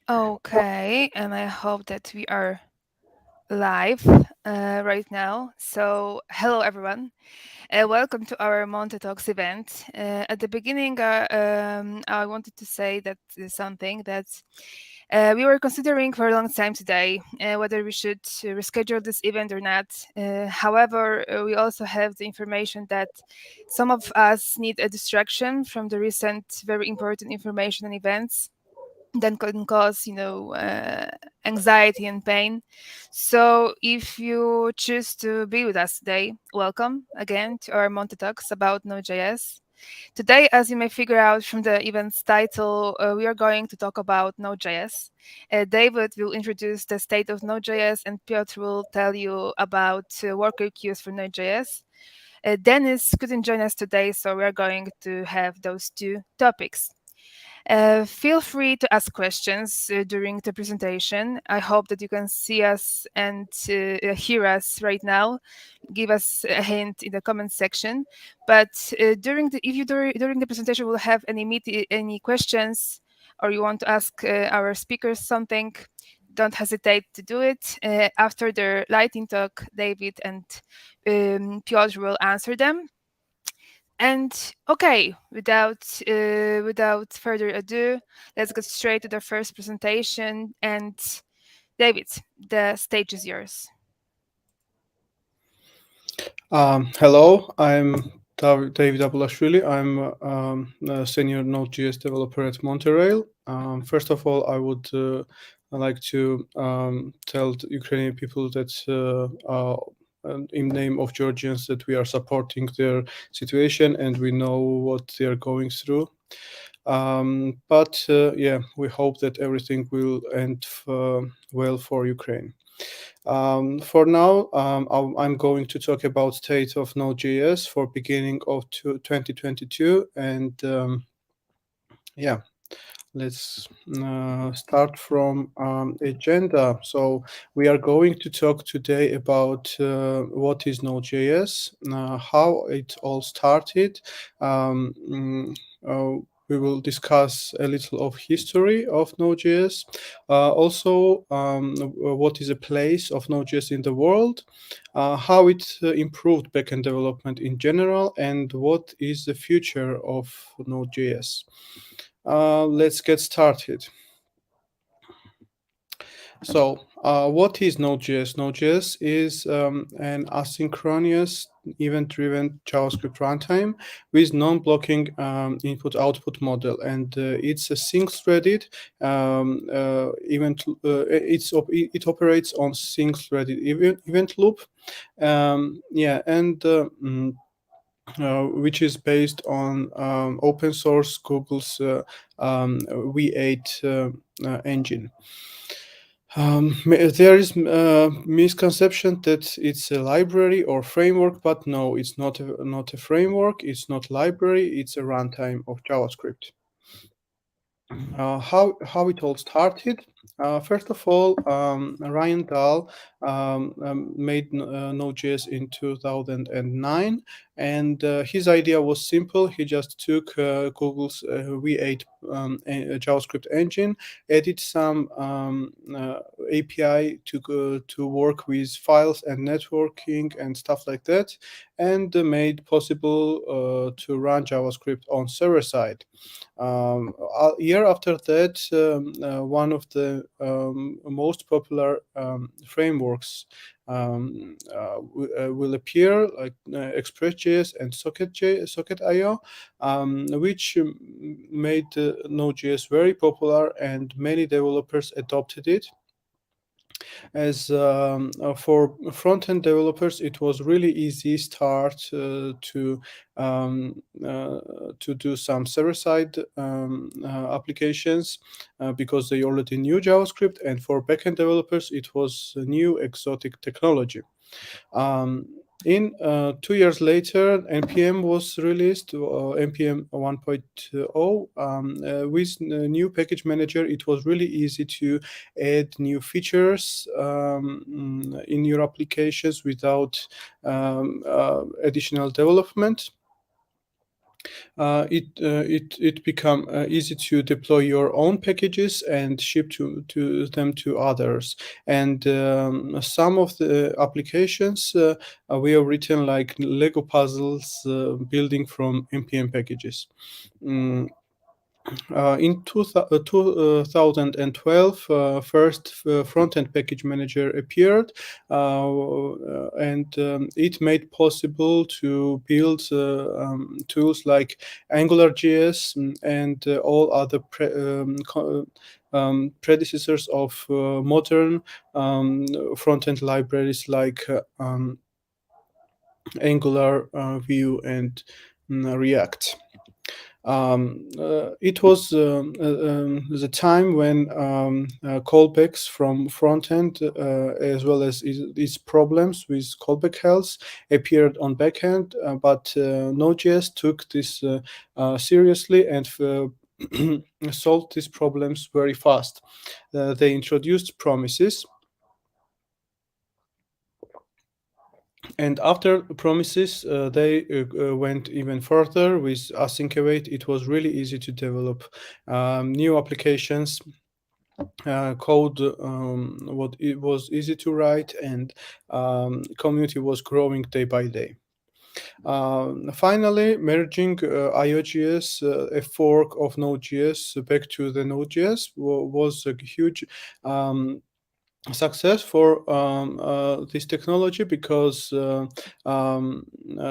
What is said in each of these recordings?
Okay, and I hope that we are live right now. So, hello everyone. Welcome to our MonteTalks event. At the beginning, I wanted to say that something that we were considering for a long time today, whether we should reschedule this event or not. However, we also have the information that some of us need a distraction from the recent very important information and events that can cause anxiety and pain. So if you choose to be with us today, welcome again to our Monte Talks about Node.js. Today, as you may figure out from the event's title, we are going to talk about Node.js. David will introduce the state of Node.js, and Piotr will tell you about worker queues for Node.js. Dennis couldn't join us today, so we are going to have those two topics. Feel free to ask questions during the presentation. I hope that you can see us and hear us right now. Give us a hint in the comment section. But if you during the presentation will have any questions, or you want to ask our speakers something, don't hesitate to do it. After their lightning talk, David and Piotr will answer them. And okay, without further ado, let's get straight to the first presentation. And David, the stage is yours. Hello, I'm David Abulashvili. I'm a senior Node.js developer at Monterail. First of all, I would like to tell the Ukrainian people that in name of Georgians that we are supporting their situation and we know what they are going through. But yeah, we hope that everything will end well for Ukraine. For now, I'm going to talk about state of Node.js for beginning of 2022, and yeah, let's start from agenda. So we are going to talk today about what is Node.js, how it all started. Um, mm, we will discuss a little of history of Node.js. Also, what is the place of Node.js in the world, how it improved backend development in general, and what is the future of Node.js. Let's get started. So, what is Node.js? Node.js is an asynchronous event-driven JavaScript runtime with non-blocking input-output model, and it's a single-threaded event. It operates on single-threaded event loop. Yeah, and which is based on open source Google's V8 engine. There is misconception that it's a library or framework, but no, it's not a framework. It's not library. It's a runtime of JavaScript. How it all started. First of all, Ryan Dahl made Node.js in 2009, and his idea was simple. He just took Google's V8 JavaScript engine, added some API to work with files and networking and stuff like that, and made possible to run JavaScript on server side. A year after that, one of the most popular frameworks will appear, like Express.js and Socket.io, which made Node.js very popular, and many developers adopted it. As for front-end developers, it was really easy start um, uh, to do some server-side applications because they already knew JavaScript, and for backend developers, it was a new exotic technology. Um, in 2 years later, npm was released, npm 1.0. With new package manager, it was really easy to add new features in your applications without additional development. It become easy to deploy your own packages and ship to them to others. And some of the applications we have written like Lego puzzles, building from npm packages. Mm, in 2012, first front-end package manager appeared, and it made possible to build tools like AngularJS and all other predecessors of modern front-end libraries like Angular, Vue, and React. It was the time when callbacks from front end, as well as its problems with callback health, appeared on backend, but Node.js took this seriously and solved these problems very fast. They introduced promises, and after promises, they went even further with async await. It was really easy to develop new applications. Code what it was easy to write, and community was growing day by day. Finally, merging IOGS, a fork of Node.js, back to the Node.js was a huge success for this technology, because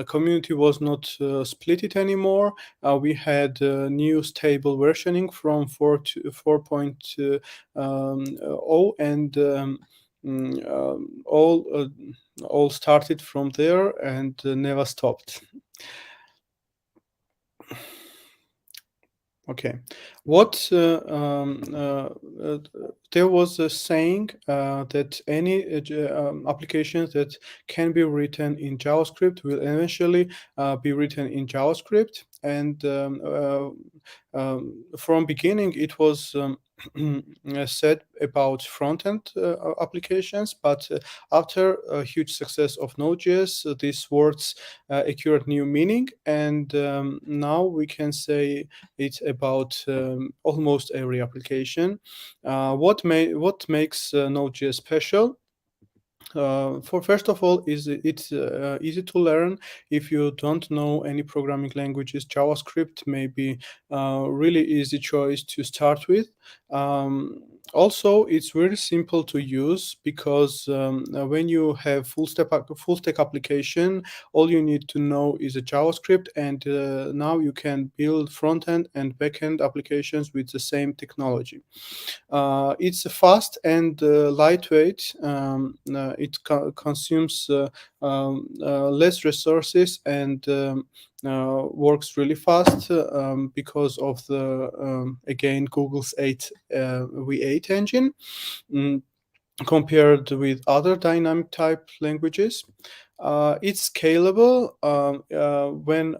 community was not split it anymore. We had new stable versioning from 4 to 4.0, and all started from there and never stopped. Okay, what there was a saying that any applications that can be written in JavaScript will eventually be written in JavaScript, and from beginning it was said about front-end applications, but after a huge success of Node.js, these words acquired new meaning, and now we can say it's about almost every application. What makes Node.js special? For first of all, is it's easy to learn. If you don't know any programming languages, JavaScript may be a really easy choice to start with. Also, it's very simple to use, because when you have full stack application, all you need to know is a JavaScript, and now you can build front end and back end applications with the same technology. It's fast and lightweight. It consumes less resources, and works really fast because of the again Google's 8 V8 engine. Mm, Compared with other dynamic type languages. It's scalable. When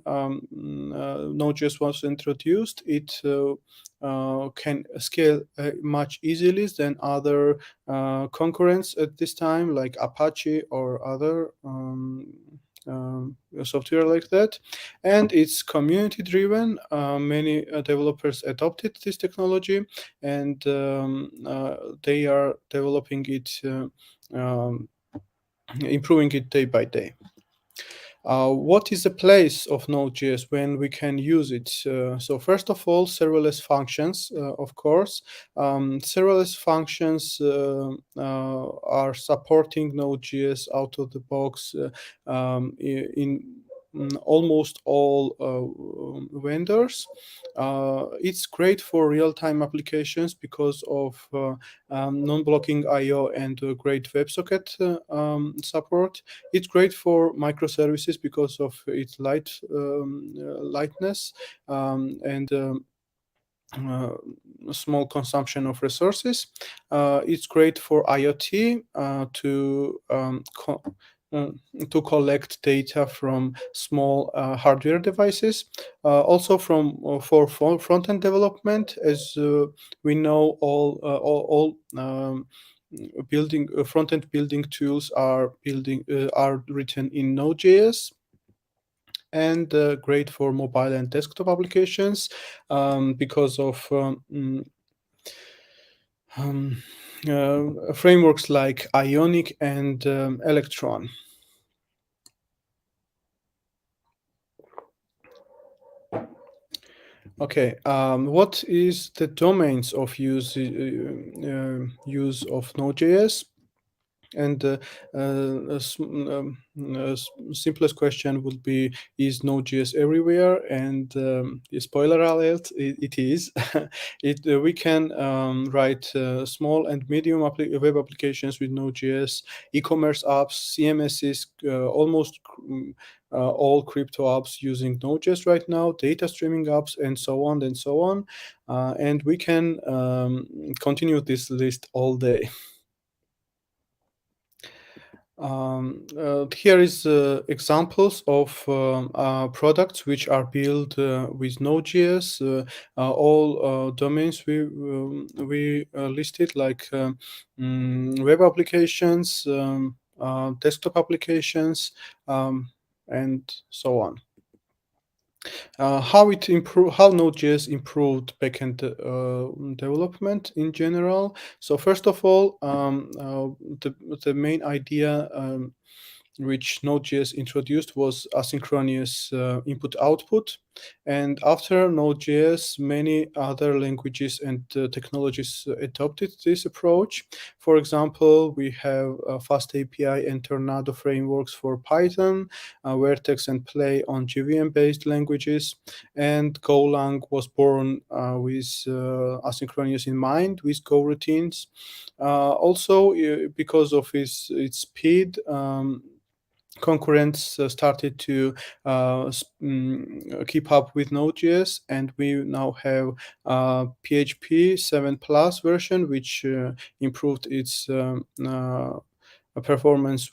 Node.js was introduced, it can scale much easily than other concurrents at this time, like Apache or other software like that. And it's community driven. Many developers adopted this technology, and they are developing it, improving it day by day. What is the place of Node.js when we can use it? So first of all, serverless functions, of course. Serverless functions are supporting Node.js out of the box in almost all vendors. It's great for real-time applications because of non-blocking I/O and great WebSocket support. It's great for microservices because of its lightness and uh, small consumption of resources. It's great for IoT uh, to collect data from small hardware devices. Also, for front-end development, as we know, all building front-end building tools are written in Node.js. and great for mobile and desktop applications because of um, frameworks like Ionic and Electron. Okay, what is the domains of use of Node.js? And simplest question would be: is Node.js everywhere? And spoiler alert, it is. We can write small and medium web applications with Node.js, e-commerce apps, CMSs, almost all crypto apps using Node.js right now, data streaming apps, and so on and so on. And we can continue this list all day. Here is examples of products which are built with Node.js. All domains we listed, like web applications, desktop applications, and so on. How Node.js improved backend development in general. So first of all, the main idea which Node.js introduced was asynchronous input-output. And after Node.js, many other languages and technologies adopted this approach. For example, we have Fast API and Tornado frameworks for Python, Vertex and Play on JVM-based languages, and Golang was born with asynchronous in mind, with Go routines. Also, because of its speed, concurrents started to keep up with Node.js, and we now have PHP 7 plus version, which improved its performance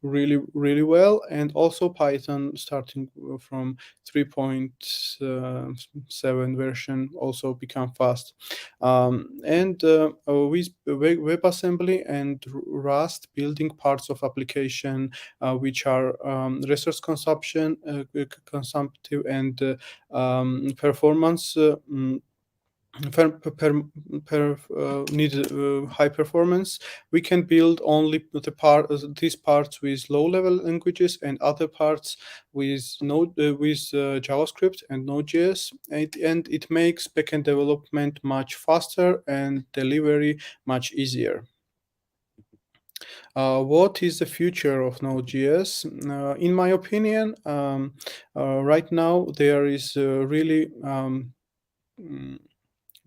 really well, and also Python starting from 3.7 version also become fast, and with WebAssembly and Rust building parts of application which are resource consumptive and performance per, per, need high performance. We can build only these parts with low level languages, and other parts with JavaScript and Node.js, and it makes backend development much faster and delivery much easier. What is the future of Node.js? In my opinion, right now there is really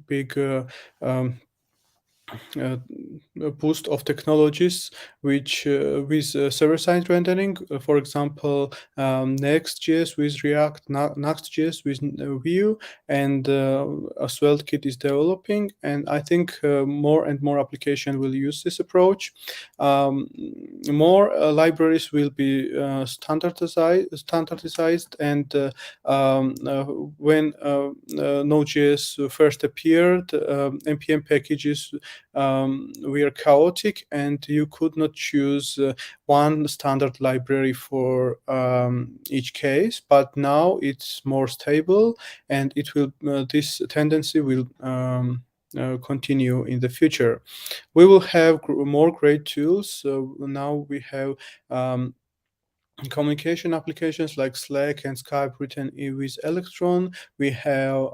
big uh, boost of technologies which with server-side rendering, for example, Next.js with React, Next.js with Vue, and SvelteKit is developing, and I think more and more application will use this approach. More libraries will be standardized, and when Node.js first appeared, npm packages were chaotic, and you could not choose one standard library for each case. But now it's more stable, and it will this tendency will continue in the future. We will have more great tools. So now we have communication applications like Slack and Skype written with Electron. We have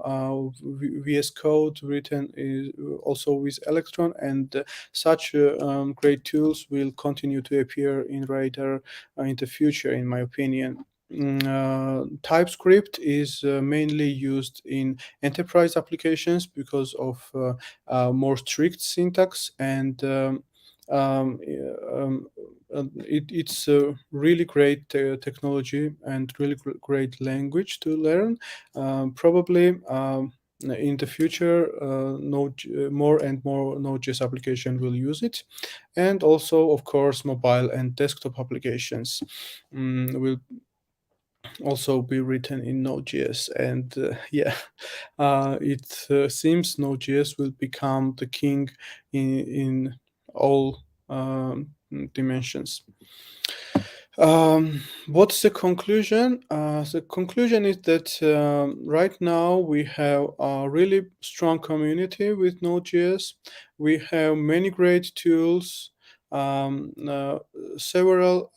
VS Code written also with Electron, and such great tools will continue to appear in Radar in the future, in my opinion. TypeScript is mainly used in enterprise applications because of more strict syntax, and um, um, it's a really great technology and really great language to learn. Probably in the future, more and more Node.js application will use it, and also, of course, mobile and desktop applications will also be written in Node.js. And yeah, it seems Node.js will become the king in all dimensions. What's the conclusion? The conclusion is that right now we have a really strong community with Node.js. We have many great tools. Um, uh, Several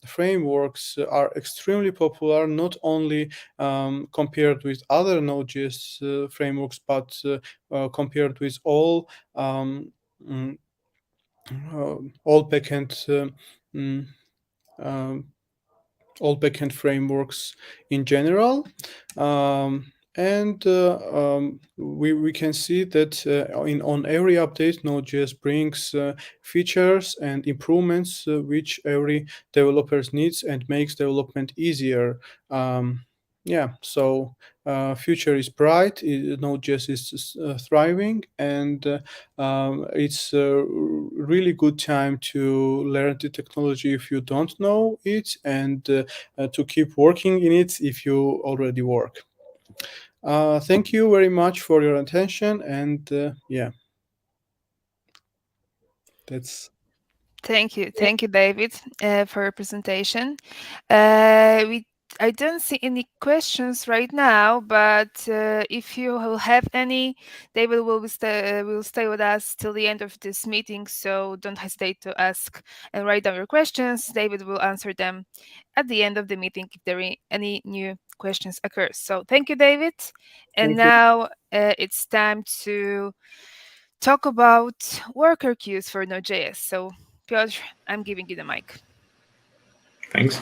frameworks are extremely popular, not only compared with other Node.js frameworks, but compared with um, mm, all backend. Mm, um, all backend frameworks in general. We can see that on every update, Node.js brings features and improvements which every developer needs and makes development easier. Yeah, so future is bright. Node.js is thriving, and it's a really good time to learn the technology if you don't know it, and to keep working in it if you already work. Thank you very much for your attention, and yeah, that's Thank you, David, for your presentation. We I don't see any questions right now, but if you will have any, David will stay with us till the end of this meeting. So don't hesitate to ask and write down your questions. David will answer them at the end of the meeting if there are any new questions occur. So thank you, David. And thank you. now it's time to talk about worker queues for Node.js. So Piotr, I'm giving you the mic. Thanks.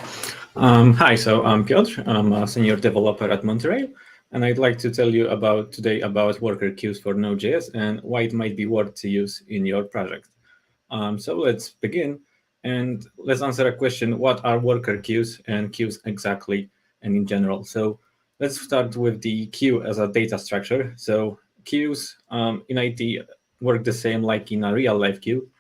Hi, so I'm Piotr. I'm a senior developer at Monterail, and I'd like to tell you about today about worker queues for Node.js and why it might be worth to use in your project. So let's begin, and let's answer a question: what are worker queues and queues exactly, and in general? So let's start with the queue as a data structure. So queues in IT work the same like in a real life queue.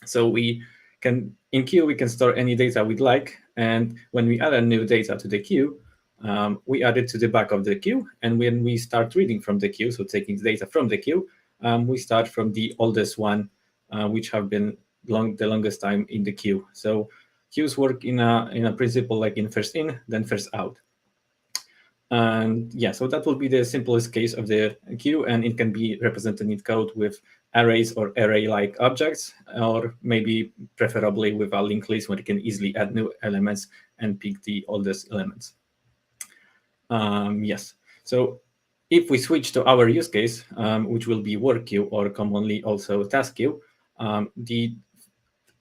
So we can in queue we can store any data we'd like, and when we add a new data to the queue, we add it to the back of the queue. And when we start reading from the queue, so taking data from the queue, we start from the oldest one, which have been the longest time in the queue. So queues work in a principle like in first in, then first out. And yeah, so that will be the simplest case of the queue, and it can be represented in code with arrays or array-like objects, or maybe preferably with a linked list where you can easily add new elements and pick the oldest elements. Yes, so if we switch to our use case, which will be work queue or commonly also task queue, the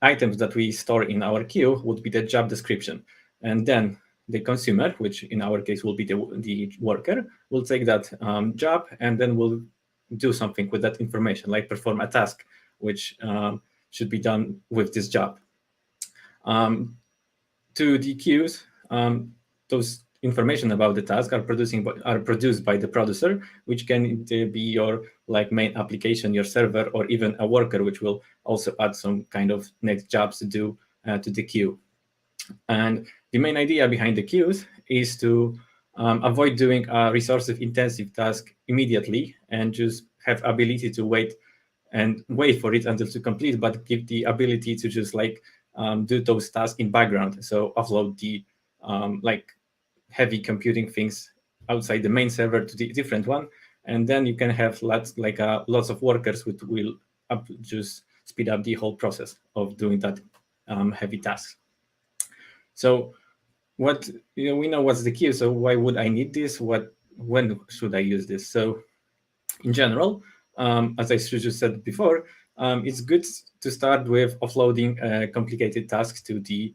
items that we store in our queue would be the job description. And then the consumer, which in our case will be the worker, will take that job and then will do something with that information, like perform a task, which should be done with this job. To the queues, those information about the task are produced by the producer, which can be your like main application, your server, or even a worker, which will also add some kind of next jobs to do to the queue. And the main idea behind the queues is to avoid doing a resource-intensive task immediately and just have ability to wait for it until to complete, but give the ability to just like do those tasks in background. So offload the like heavy computing things outside the main server to the different one, and then you can have lots of workers which will just speed up the whole process of doing that heavy task. So what we know what's the queue. So why would I need this? When should I use this? So in general, as I just said before, it's good to start with offloading complicated tasks to the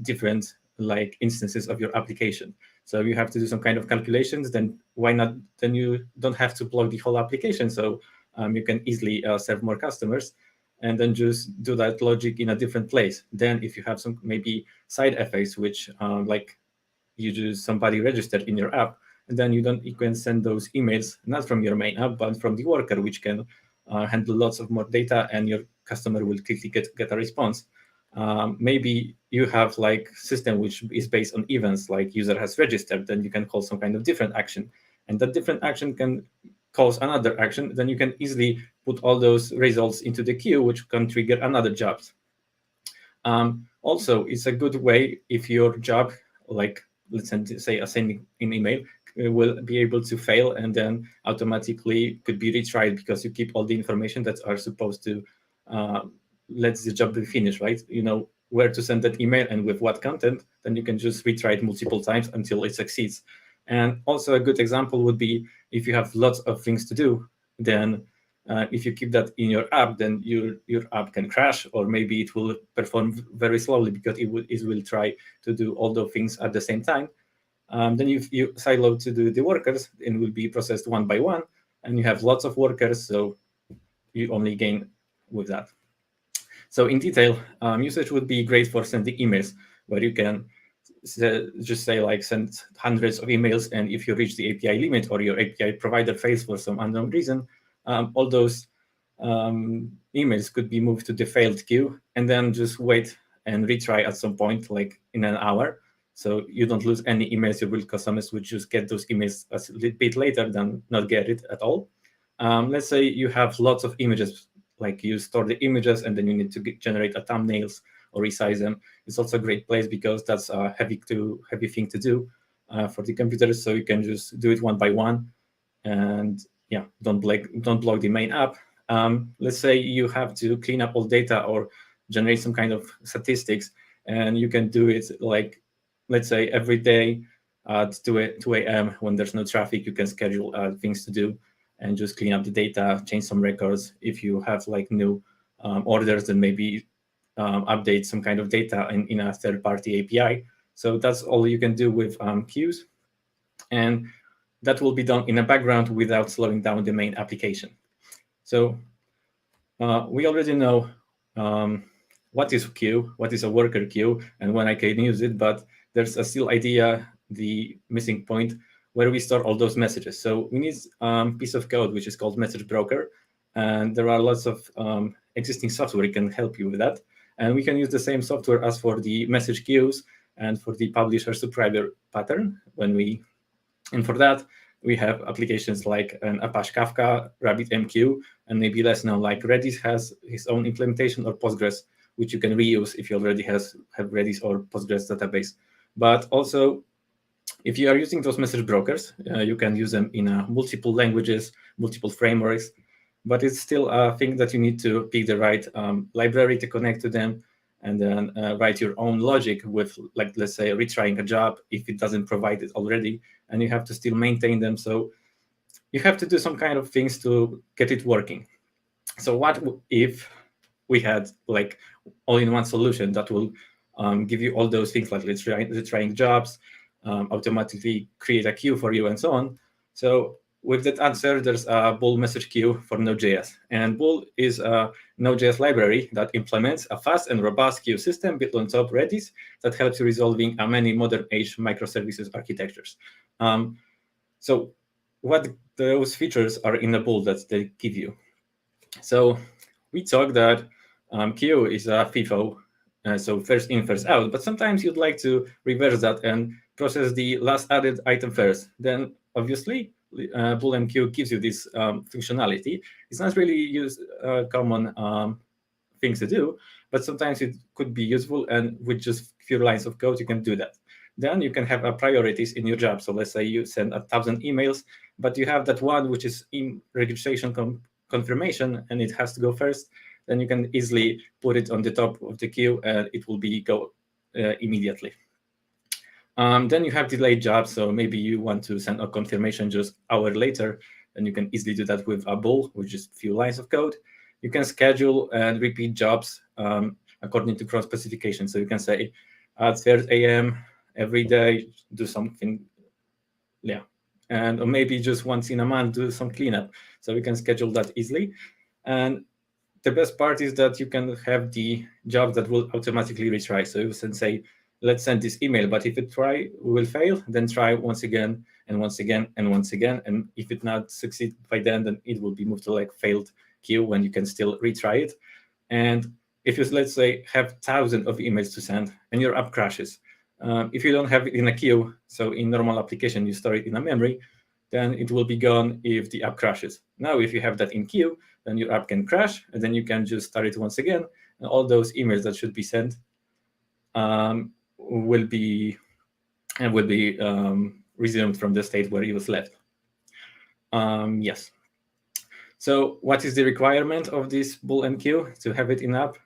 different like instances of your application. So you have to do some kind of calculations, then why not? Then you don't have to plug the whole application. So you can easily serve more customers and then just do that logic in a different place. Then if you have some maybe side effects, which like you just somebody registered in your app, and then you can send those emails not from your main app but from the worker, which can handle lots of more data, and your customer will quickly get a response. Maybe you have like system which is based on events, like user has registered, then you can call some kind of different action, and that different action can cause another action. Then you can easily put all those results into the queue, which can trigger another job. Also, it's a good way if your job, like let's say sending an email, will be able to fail and then automatically could be retried because you keep all the information that are supposed to let the job be finished, right? You know where to send that email and with what content, then you can just retry it multiple times until it succeeds. And also a good example would be if you have lots of things to do, then if you keep that in your app, then your app can crash, or maybe it will perform very slowly because it will try to do all the things at the same time. Then you silo to do the workers and will be processed one by one, and you have lots of workers, so you only gain with that. So in detail, usage would be great for sending emails, where you can just say like send hundreds of emails, and if you reach the API limit or your API provider fails for some unknown reason, all those emails could be moved to the failed queue and then just wait and retry at some point, like in an hour. So you don't lose any emails. Your real customers would just get those emails a little bit later than not get it at all. Let's say you have lots of images, like you store the images and then you need to generate a thumbnails or resize them. It's also a great place because that's a heavy thing to do for the computers. So you can just do it one by one, and yeah, don't block the main app. Let's say you have to clean up all data or generate some kind of statistics, and you can do it like, let's say every day at 2 a.m. when there's no traffic, you can schedule things to do and just clean up the data, change some records. If you have like new orders, then maybe update some kind of data in a third-party API. So that's all you can do with queues. And that will be done in the background without slowing down the main application. So we already know what is queue, what is a worker queue, and when I can use it, but there's a still idea, the missing point, where we store all those messages. So we need a piece of code which is called message broker, and there are lots of existing software that can help you with that. And we can use the same software as for the message queues and for the publisher subscriber pattern. And for that, we have applications like an Apache Kafka, RabbitMQ, and maybe less known like Redis has his own implementation, or Postgres, which you can reuse if you already have Redis or Postgres database. But also, if you are using those message brokers, you can use them in multiple languages, multiple frameworks, but it's still a thing that you need to pick the right library to connect to them, and then write your own logic with, like, let's say, retrying a job if it doesn't provide it already, and you have to still maintain them. So you have to do some kind of things to get it working. So what if we had like all-in-one solution that will give you all those things, like retrying jobs, automatically create a queue for you, and so on? So with that answer, there's a Bull message queue for Node.js. And Bull is a Node.js library that implements a fast and robust queue system built on top Redis that helps you resolving many modern age microservices architectures. So what those features are in the Bull that they give you? So we talk that queue is a FIFO, so first in, first out, but sometimes you'd like to reverse that and process the last added item first. Then obviously, BoolMQ gives you this functionality. It's not really common things to do, but sometimes it could be useful, and with just few lines of code, you can do that. Then you can have priorities in your job. So let's say you send 1,000 emails, but you have that one which is in registration confirmation, and it has to go first. Then you can easily put it on the top of the queue, and it will go immediately. Then you have delayed jobs. So maybe you want to send a confirmation just hour later, and you can easily do that with a Bull, which is a few lines of code. You can schedule and repeat jobs according to cron specification. So you can say at 3 a.m. every day, do something, yeah. Or maybe just once in a month, do some cleanup. So we can schedule that easily. And the best part is that you can have the job that will automatically retry. So you can say, let's send this email, but if it will fail, then try once again, and once again, and once again. And if it not succeed by then it will be moved to like failed queue, when you can still retry it. And if you, let's say, have thousands of emails to send and your app crashes, if you don't have it in a queue, so in normal application, you store it in a memory, then it will be gone if the app crashes. Now, if you have that in queue, then your app can crash, and then you can just start it once again, and all those emails that should be sent will be resumed from the state where it was left. Yes. So what is the requirement of this bool MQ to have it in app?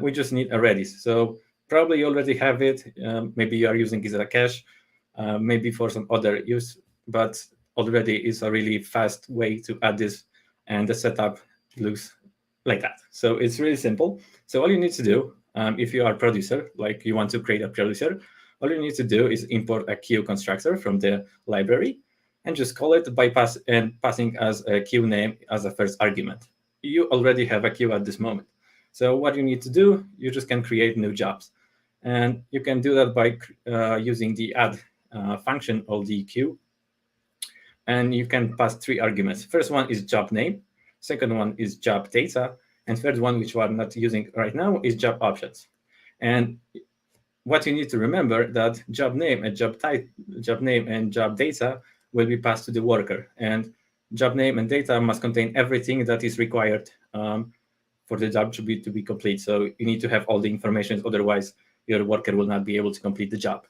We just need a Redis. So probably you already have it. Maybe you are using it as a cache, maybe for some other use, but already is a really fast way to add this, and the setup looks like that. So it's really simple. So all you need to do, if you are a producer, like you want to create a producer, all you need to do is import a queue constructor from the library and just call it by passing as a queue name as a first argument. You already have a queue at this moment. So what you need to do, you just can create new jobs. And you can do that by using the add function of the queue. And you can pass 3 arguments. First one is job name. Second one is job data. And third one, which we're not using right now, is job options. And what you need to remember that job name and job name and job data will be passed to the worker. And job name and data must contain everything that is required for the job to be complete. So you need to have all the information, otherwise your worker will not be able to complete the job.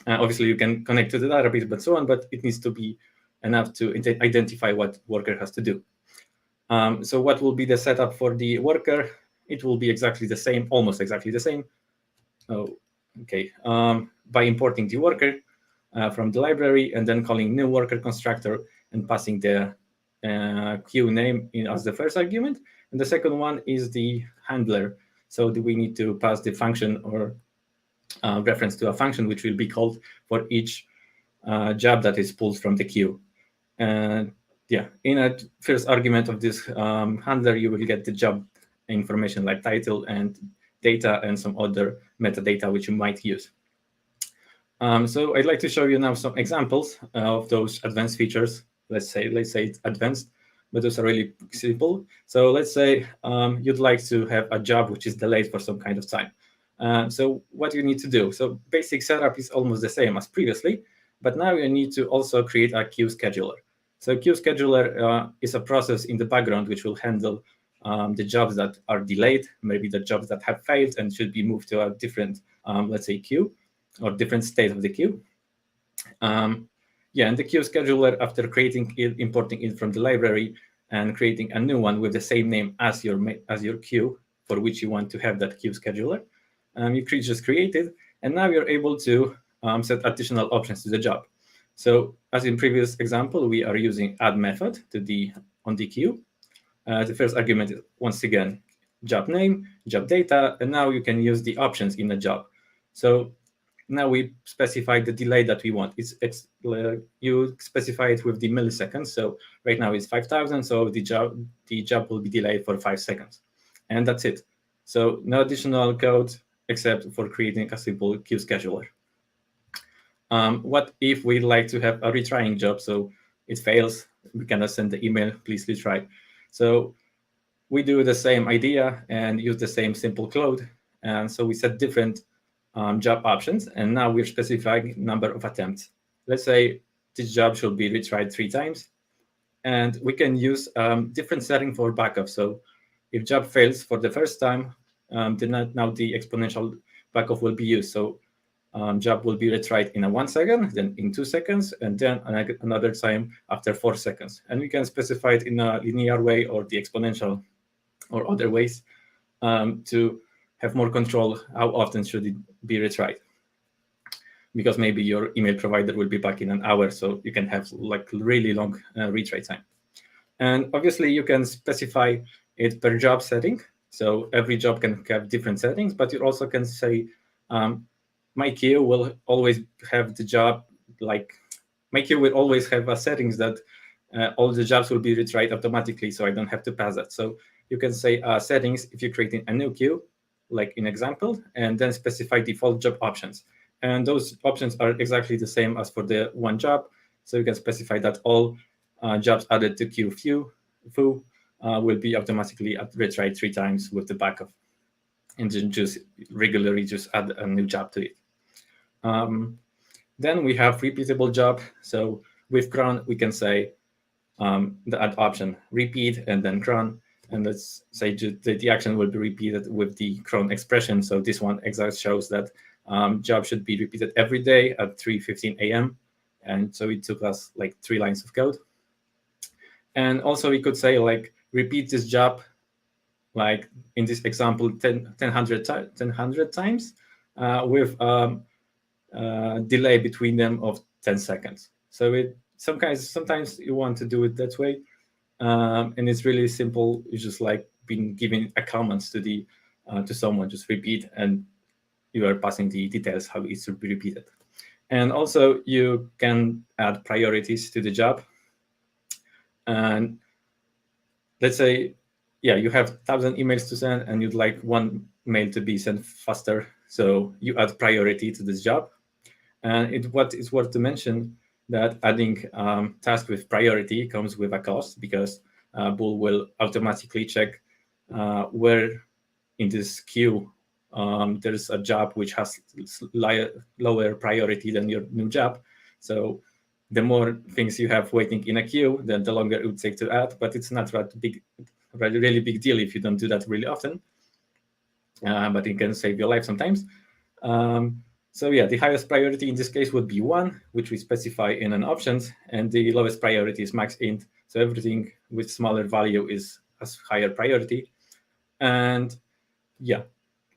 Obviously, you can connect to the database, but so on, but it needs to be enough to identify what worker has to do. So what will be the setup for the worker? It will be exactly the same, almost exactly the same. Oh, okay. By importing the worker from the library and then calling new worker constructor and passing the queue name as the first argument. And the second one is the handler. So we need to pass the function or reference to a function which will be called for each job that is pulled from the queue. And yeah, in a first argument of this handler, you will get the job information like title and data and some other metadata which you might use. So I'd like to show you now some examples of those advanced features. Let's say it's advanced, but those are really simple. So let's say you'd like to have a job which is delayed for some kind of time. So what you need to do? So basic setup is almost the same as previously, but now you need to also create a queue scheduler. So queue scheduler is a process in the background which will handle the jobs that are delayed, maybe the jobs that have failed and should be moved to a different, let's say, queue or different state of the queue. Yeah, and the queue scheduler, after creating it, importing it from the library and creating a new one with the same name as your queue for which you want to have that queue scheduler, you just create it, and now you're able to set additional options to the job. So as in previous example, we are using add method on the queue. The first argument is, once again, job name, job data, and now you can use the options in the job. So now we specify the delay that we want. You specify it with the milliseconds. So right now it's 5,000. So the job will be delayed for 5 seconds, and that's it. So no additional code except for creating a simple queue scheduler. What if we'd like to have a retrying job? So it fails, we cannot send the email, please retry. So we do the same idea and use the same simple code. And so we set different job options, and now we're specifying number of attempts. Let's say this job should be retried 3 times, and we can use different setting for backup. So if job fails for the first time, then now the exponential backup will be used. So job will be retried in 1 second, then in 2 seconds, and then another time after 4 seconds. And we can specify it in a linear way or the exponential or other ways to have more control how often should it be retried. Because maybe your email provider will be back in an hour, so you can have like really long retry time. And obviously you can specify it per job setting. So every job can have different settings, but you also can say, my queue will always have the job, like my queue will always have a settings that all the jobs will be retried automatically, so I don't have to pass that. So you can say settings if you're creating a new queue, like in example, and then specify default job options. And those options are exactly the same as for the one job. So you can specify that all jobs added to queue foo will be automatically retried 3 times with the backup, and then just regularly just add a new job to it. Then we have repeatable job. So with cron, we can say the add option repeat and then cron. and let's say that the action will be repeated with the cron expression. So this one exact shows that job should be repeated every day at 3:15 a.m. And so it took us like 3 lines of code. And also we could say like repeat this job, like in this example, 100 times with delay between them of 10 seconds. So sometimes you want to do it that way. And it's really simple. It's just like being giving a command to someone, just repeat, and you are passing the details how it should be repeated. And also you can add priorities to the job. And let's say, you have 1,000 emails to send and you'd like one mail to be sent faster. So you add priority to this job. And what is worth to mention that adding task with priority comes with a cost, because Bull will automatically check where in this queue there's a job which has lower priority than your new job. So the more things you have waiting in a queue, then the longer it would take to add. But it's not really big deal if you don't do that really often. But it can save your life sometimes. So the highest priority in this case would be 1, which we specify in an options, and the lowest priority is max int. So everything with smaller value has higher priority. And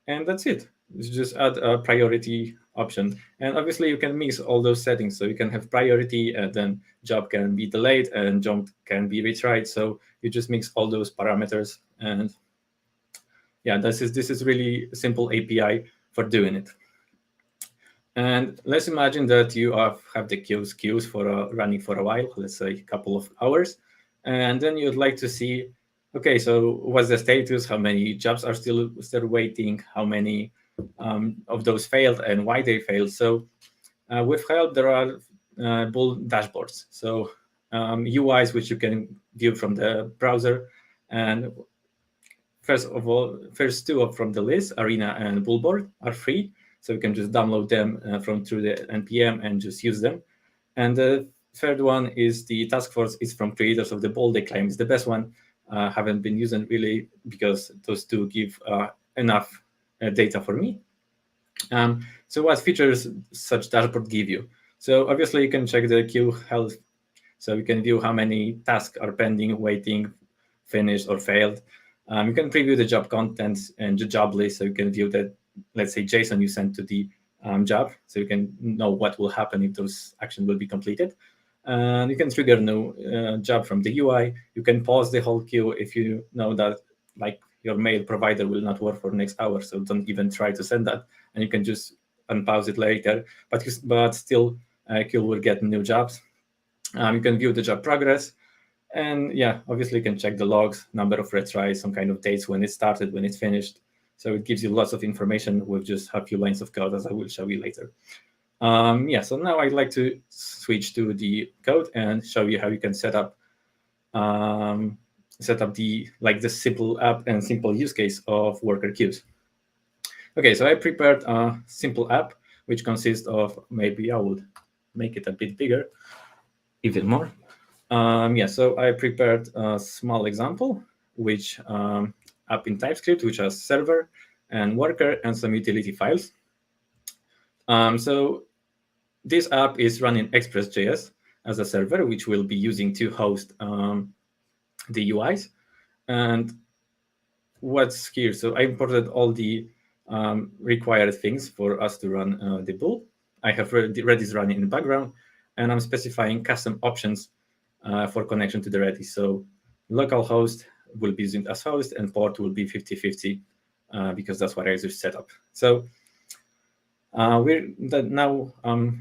and that's it. You just add a priority option. And obviously you can mix all those settings. So you can have priority, and then job can be delayed and job can be retried. So you just mix all those parameters. And this is really a simple API for doing it. And let's imagine that you have the queues for running for a while, let's say a couple of hours, and then you'd like to see, okay, so what's the status? How many jobs are still waiting? How many of those failed and why they failed? So with help, there are Bull dashboards. So UIs which you can view from the browser, and first two from the list, Arena and Bullboard, are free. So you can just download them through the NPM and just use them. And the third one is the task force. Is from creators of the Bull. They claim it's the best one. Haven't been using really, because those two give enough data for me. So what features such dashboard give you? So obviously you can check the queue health. So you can view how many tasks are pending, waiting, finished, or failed. You can preview the job contents and the job list. So you can view that, let's say, JSON you sent to the job. So you can know what will happen if those actions will be completed. And you can trigger new job from the UI. You can pause the whole queue if you know that like your mail provider will not work for the next hour. So don't even try to send that. And you can just unpause it later. But still, queue will get new jobs. You can view the job progress. And obviously you can check the logs, number of retries, some kind of dates when it started, when it's finished. So it gives you lots of information with just a few lines of code, as I will show you later. So now I'd like to switch to the code and show you how you can set up the simple app and simple use case of worker queues. Okay, so I prepared a simple app which consists of, maybe I would make it a bit bigger, even more. So I prepared a small example, which app in TypeScript, which has server and worker and some utility files. So this app is running Express.js as a server, which we'll be using to host the UIs. And what's here? So I imported all the required things for us to run the Bull. I have Redis running in the background, and I'm specifying custom options for connection to the Redis. So localhost will be used as host, and port will be 50/50 because that's what I just set up. So we're now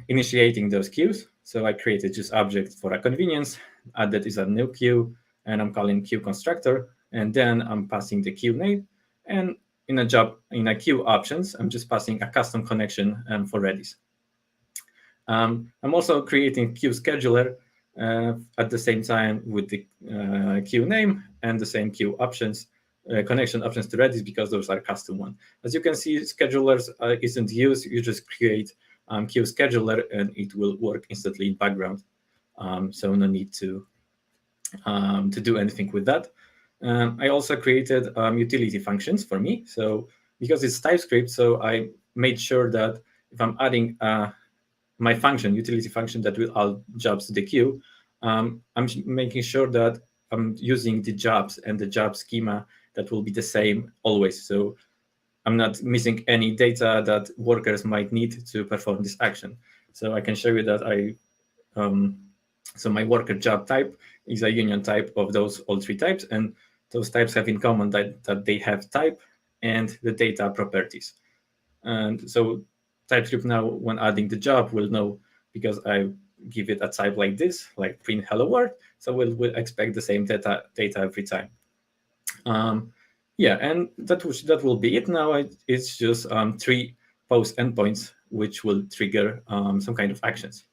initiating those queues. So I created just object for a convenience. Added is a new queue, and I'm calling queue constructor, and then I'm passing the queue name. And in a queue options, I'm just passing a custom connection for Redis. I'm also creating queue scheduler at the same time with the queue name and the same queue options, connection options to Redis, because those are custom one. As you can see, schedulers isn't used. You just create queue scheduler and it will work instantly in background. So no need to do anything with that. I also created utility functions for me. So because it's TypeScript, so I made sure that if I'm adding my function, utility function that will add jobs to the queue, I'm making sure that I'm using the jobs and the job schema that will be the same always. So I'm not missing any data that workers might need to perform this action. So I can show you that so my worker job type is a union type of those all three types, and those types have in common that they have type and the data properties. And so TypeScript now, when adding the job, will know because I give it a type like this, like print hello world. So we'll expect the same data every time. Yeah, and that will be it. Now it's just 3 post endpoints which will trigger some kind of actions.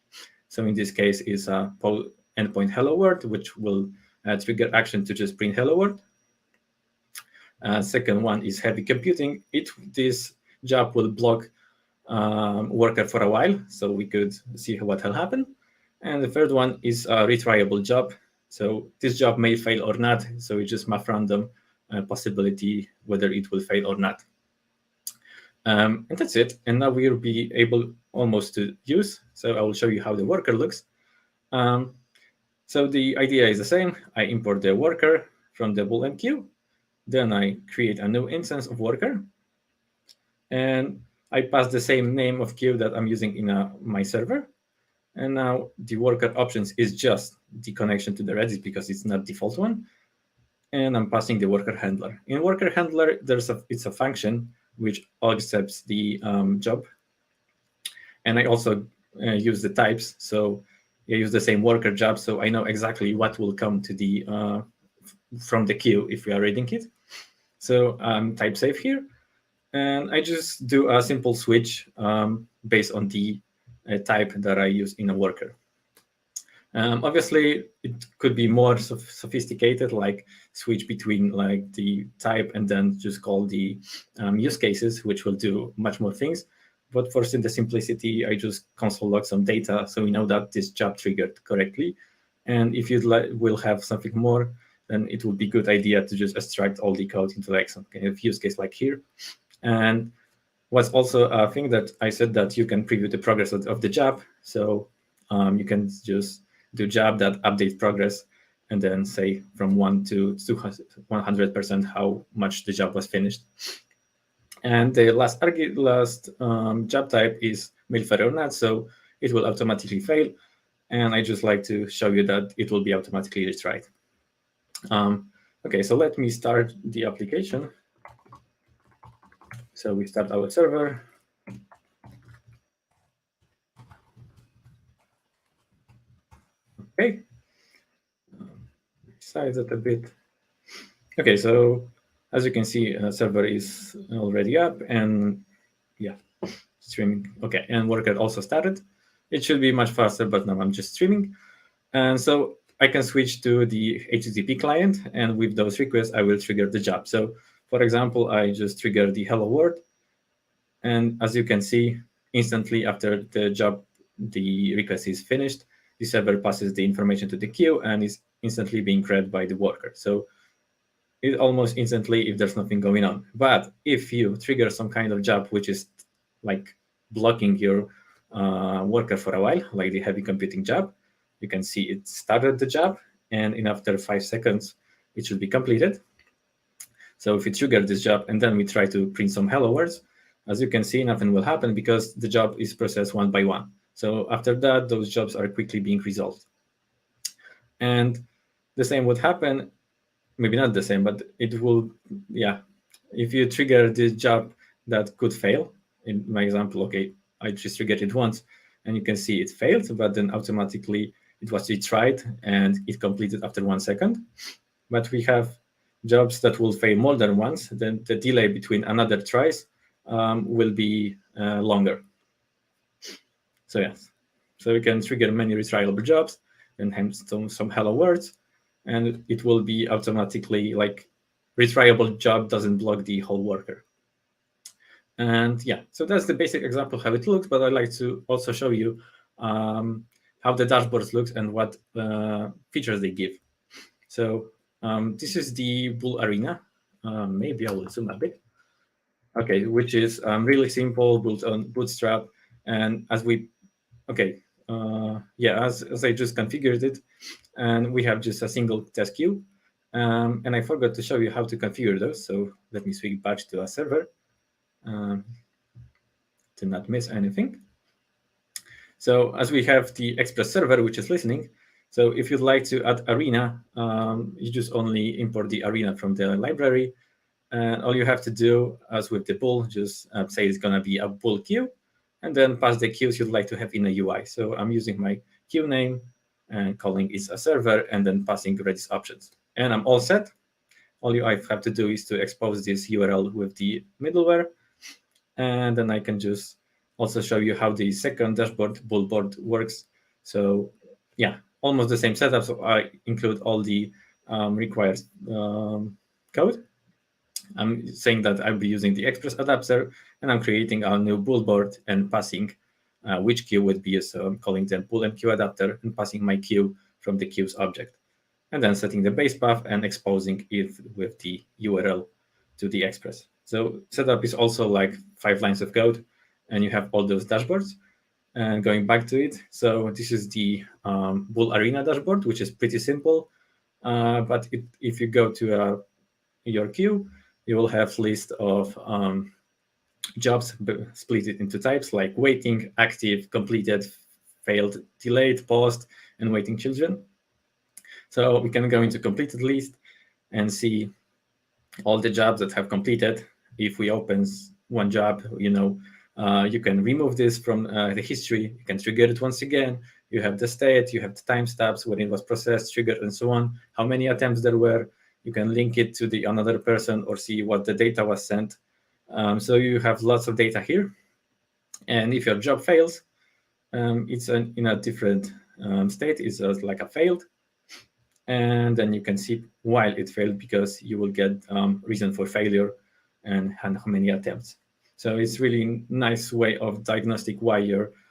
So in this case is a endpoint hello world, which will trigger action to just print hello world. Second one is heavy computing. This job will block worker for a while, so we could see what will happen. And the third one is a retriable job. So this job may fail or not, so it's just math random possibility whether it will fail or not. And that's it. And now we'll be able almost to use. So I will show you how the worker looks. So the idea is the same. I import the worker from the bool queue. Then I create a new instance of worker. And I pass the same name of queue that I'm using in my server. And now the worker options is just the connection to the Redis because it's not default one. And I'm passing the worker handler. In worker handler, it's a function which accepts the job. And I also use the types. So I use the same worker job, so I know exactly what will come to the from the queue if we are reading it. So I'm type safe here. And I just do a simple switch based on the type that I use in a worker. Obviously, it could be more sophisticated, like switch between like the type and then just call the use cases, which will do much more things. But for the simplicity, I just console log some data so we know that this job triggered correctly. And if you will have something more, then it would be a good idea to just extract all the code into like some kind of use case like here. And what's also a thing that I said that you can preview the progress of the job. So you can just do job that update progress and then say from 1 to 100% how much the job was finished. And the last job type is mail fail or not, so it will automatically fail. And I just like to show you that it will be automatically retried. Okay, so let me start the application. So we start our server. Okay, size it a bit. Okay, so as you can see, server is already up and yeah, streaming. Okay, and worker also started. It should be much faster, but now I'm just streaming. And so I can switch to the HTTP client, and with those requests, I will trigger the job. So for example, I just trigger the hello world. And as you can see, instantly after the request is finished, the server passes the information to the queue and is instantly being read by the worker. So it almost instantly if there's nothing going on. But if you trigger some kind of job which is like blocking your worker for a while, like the heavy computing job, you can see it started the job, and in after 5 seconds, it should be completed. So if we trigger this job and then we try to print some hello words, as you can see, nothing will happen because the job is processed one by one. So after that, those jobs are quickly being resolved. And the same would happen, maybe not the same, but it will, yeah. If you trigger this job that could fail, in my example, okay, I just triggered it once, and you can see it failed, but then automatically it was retried and it completed after 1 second. But we have jobs that will fail more than once, then the delay between another tries will be longer. So yes, so we can trigger many retriable jobs and hence some hello words, and it will be automatically like retriable job doesn't block the whole worker. And yeah, so that's the basic example how it looks, but I'd like to also show you how the dashboards looks and what features they give. So This is the Bull Arena. Maybe I will zoom a bit. Okay, which is really simple, built on Bootstrap. And as we, okay, as I just configured it, and we have just a single test queue. And I forgot to show you how to configure those. So let me switch back to a server to not miss anything. So as we have the Express server, which is listening, so if you'd like to add Arena, you just only import the Arena from the library. And all you have to do, as with the bull, just say it's going to be a bull queue, and then pass the queues you'd like to have in a UI. So I'm using my queue name and calling is a server, and then passing Redis options. And I'm all set. All you have to do is to expose this URL with the middleware, and then I can just also show you how the second dashboard bullboard works. So yeah, almost the same setup. So I include all the required code. I'm saying that I'll be using the Express adapter, and I'm creating a new bullboard and passing which queue would be. So I'm calling them bull and queue adapter and passing my queue from the queues object, and then setting the base path and exposing it with the URL to the Express. So setup is also like 5 lines of code, and you have all those dashboards. And going back to it, so this is the Bull Arena dashboard, which is pretty simple. But if you go to your queue, you will have list of jobs split it into types like waiting, active, completed, failed, delayed, paused, and waiting children. So we can go into completed list and see all the jobs that have completed. If we open one job, you can remove this from the history. You can trigger it once again. You have the state, you have the timestamps when it was processed, triggered, and so on. How many attempts there were. You can link it to the another person or see what the data was sent. So you have lots of data here. And if your job fails, it's in a different state. It's like a failed. And then you can see why it failed, because you will get reason for failure and how many attempts. So it's really nice way of diagnostic why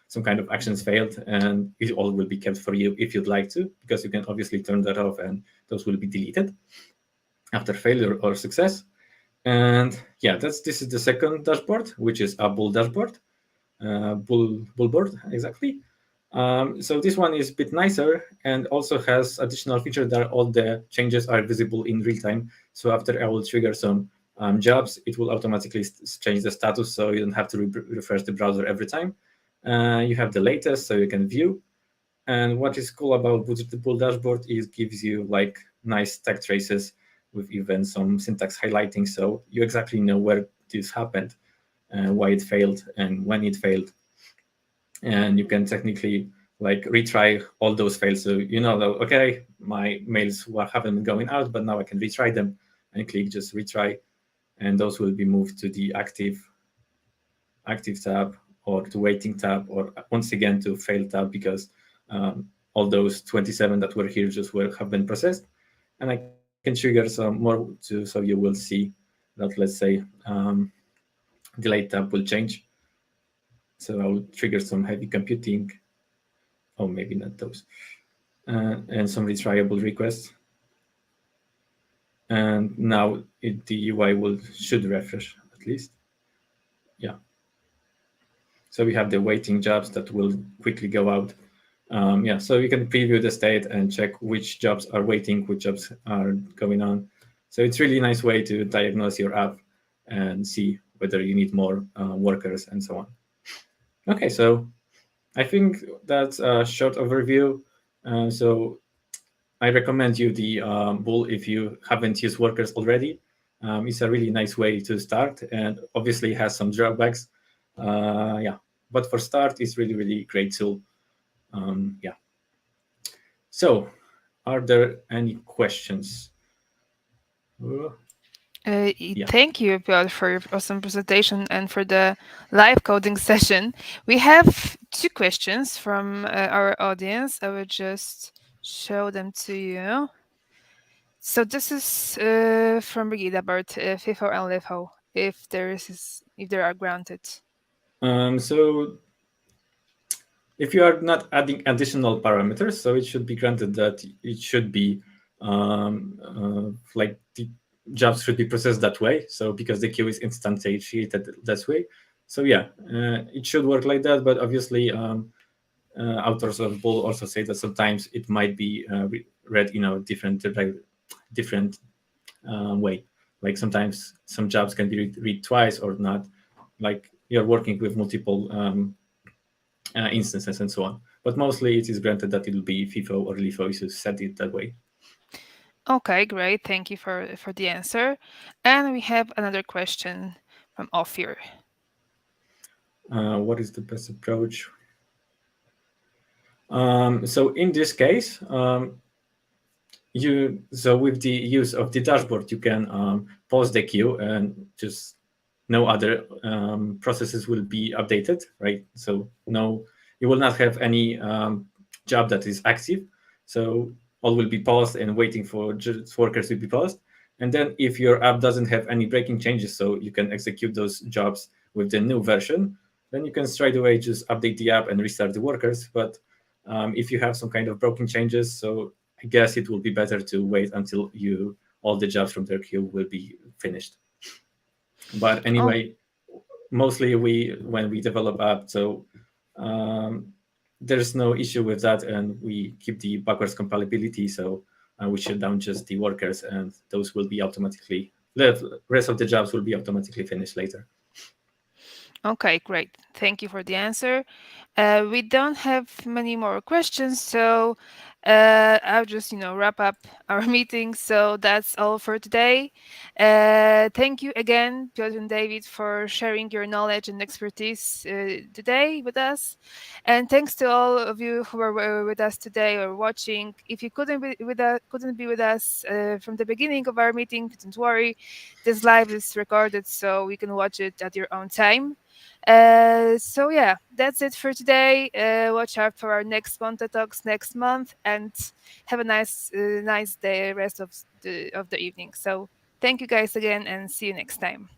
some kind of actions failed, and it all will be kept for you if you'd like to, because you can obviously turn that off and those will be deleted after failure or success. And yeah, this is the second dashboard, which is a bull dashboard, bullboard exactly. So this one is a bit nicer and also has additional feature that all the changes are visible in real time. So after I will trigger some jobs, it will automatically change the status, so you don't have to refresh the browser every time. You have the latest, so you can view. And what is cool about the Bull dashboard is gives you like nice tag traces with even some syntax highlighting, so you exactly know where this happened, why it failed, and when it failed. And you can technically like retry all those fails. So you know that, okay, my mails haven't been going out, but now I can retry them, and click just retry, and those will be moved to the active tab or to waiting tab, or once again to fail tab, because all those 27 that were here just have been processed. And I can trigger some more too, so you will see that, let's say, delay tab will change. So I'll trigger some heavy computing. Oh, maybe not those. And some retryable requests. And now the UI should refresh at least. Yeah. So we have the waiting jobs that will quickly go out. So you can preview the state and check which jobs are waiting, which jobs are going on. So it's really nice way to diagnose your app and see whether you need more workers and so on. Okay, so I think that's a short overview. So I recommend you the Bull if you haven't used workers already. It's a really nice way to start, and obviously has some drawbacks. But for start, it's really, really great tool. So, are there any questions? Thank you, Piotr, for your awesome presentation and for the live coding session. We have 2 questions from our audience. I will just show them to you. So this is from Brigida about FIFO and LIFO, if there are granted. So if you are not adding additional parameters, so it should be granted that it should be like the jobs should be processed that way. So because the queue is instantiated that way. So yeah, it should work like that. But obviously, authors of Bull also say that sometimes it might be read in a different way. Like sometimes some jobs can be read twice or not. Like you're working with multiple instances and so on. But mostly it is granted that it will be FIFO or LIFO if you set it that way. Okay, great. Thank you for the answer. And we have another question from Ophir. What is the best approach? So in this case, so with the use of the dashboard, you can pause the queue and just no other processes will be updated, right? So no, you will not have any job that is active. So all will be paused and waiting for just workers to be paused. And then if your app doesn't have any breaking changes, so you can execute those jobs with the new version, then you can straight away just update the app and restart the workers. But if you have some kind of broken changes, so I guess it will be better to wait until all the jobs from their queue will be finished. But Oh, anyway, mostly when we develop app, so um, there's no issue with that, and we keep the backwards compatibility. So we shut down just the workers, and those will be automatically the rest of the jobs will be automatically finished later. okay, great. Thank you for the answer. We don't have many more questions, so I'll just wrap up our meeting. So that's all for today. Thank you again, Piotr and David, for sharing your knowledge and expertise today with us, and thanks to all of you who were with us today or watching. If you couldn't be with us from the beginning of our meeting, don't worry. This live is recorded, so you can watch it at your own time. So yeah, that's it for today. Watch out for our next Monta Talks next month, and have a nice day, rest of the evening. So thank you guys again, and see you next time.